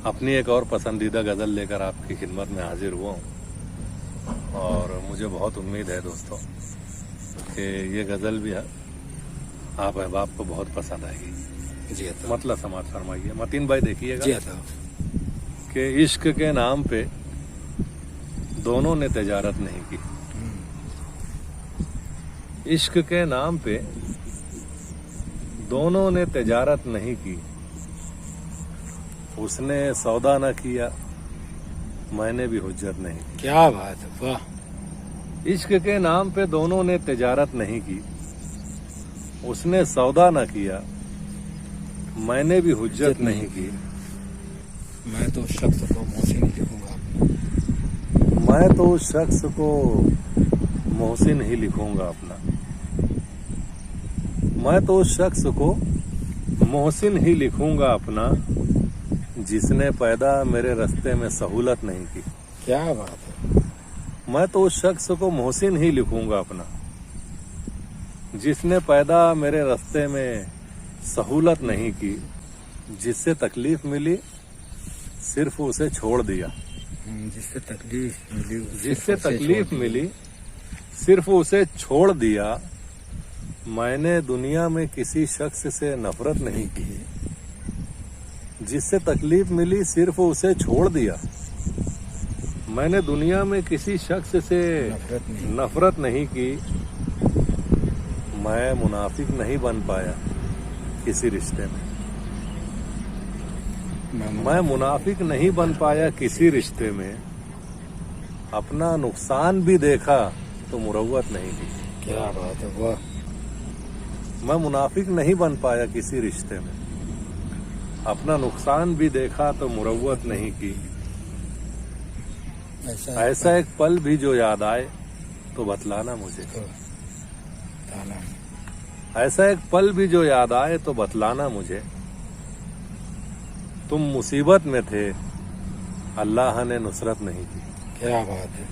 अपनी एक और पसंदीदा गज़ल लेकर आपकी खिदमत में हाजिर हुआ हूँ और मुझे बहुत उम्मीद है दोस्तों कि ये गज़ल भी आप अहबाब को बहुत पसंद आएगी। जी तो मतलब समाज फरमाइए मतीन भाई, देखिएगा जी तो कि इश्क के नाम पे दोनों ने तजारत नहीं की। इश्क के नाम पे दोनों ने तजारत नहीं की। उसने सौदा न किया, मैंने भी हुज्जत नहीं की। क्या बात है, वाह। इश्क के नाम पे दोनों ने तिजारत नहीं की। उसने सौदा न किया, मैंने भी हुज्जत नहीं की। मैं तो उस शख्स को मोहसिन ही लिखूंगा। मैं तो उस शख्स को मोहसिन ही लिखूंगा अपना। मैं तो उस शख्स को मोहसिन ही लिखूंगा अपना, जिसने पैदा मेरे रास्ते में सहूलत नहीं की। क्या बात है। मैं तो उस शख्स को मोहसिन ही लिखूंगा अपना, जिसने पैदा मेरे रास्ते में सहूलत नहीं की। जिससे तकलीफ मिली सिर्फ उसे छोड़ दिया। जिससे तकलीफ मिली जिससे तकलीफ मिली सिर्फ उसे छोड़ दिया। मैंने दुनिया में किसी शख्स से नफरत नहीं की। जिससे तकलीफ मिली सिर्फ उसे छोड़ दिया। मैंने दुनिया में किसी शख्स से नफरत नहीं की। मैं मुनाफिक नहीं बन पाया किसी रिश्ते में। मैं मुनाफिक नहीं बन पाया किसी रिश्ते में। अपना नुकसान भी देखा तो मुरव्वत नहीं की। क्या बात है, वाह। मैं मुनाफिक नहीं बन पाया किसी रिश्ते में। अपना नुकसान भी देखा तो मुरव्वत नहीं की। ऐसा एक पल भी जो याद आए तो बतलाना मुझे। ऐसा एक पल भी जो याद आए तो बतलाना मुझे। तुम मुसीबत में थे, अल्लाह ने नुसरत नहीं की। क्या बात है।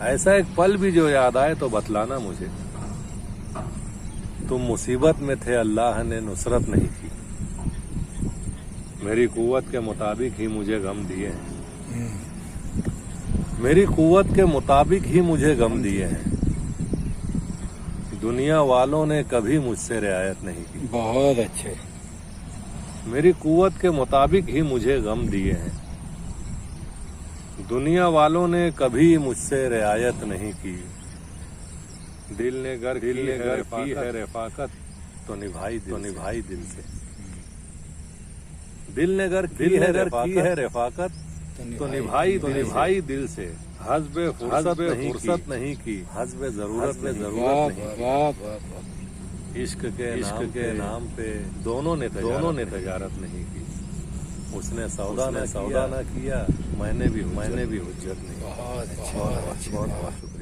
ऐसा एक पल भी जो याद आए तो बतलाना मुझे। तुम मुसीबत में थे, अल्लाह ने नुसरत नहीं की। मेरी कुव्वत के मुताबिक ही मुझे गम दिए हैं। मेरी कुव्वत के मुताबिक ही मुझे गम दिए हैं। दुनिया वालों ने कभी मुझसे रियायत नहीं की। बहुत अच्छे। मेरी कुव्वत के मुताबिक ही मुझे गम दिए हैं। दुनिया वालों ने कभी मुझसे रियायत नहीं की। दिल ने गर की है रफाकत तो निभाई दिल से। दिल ने गर की है रफाकत तो निभाई दिल से। हस्बे फुर्सत नहीं की। हस्बे जरूरत नहीं। इश्क के नाम पे दोनों ने तजारत नहीं की। उसने सौदा न किया, मैंने भी हुज्जत नहीं। बहुत अच्छा। बहुत शुक्रिया।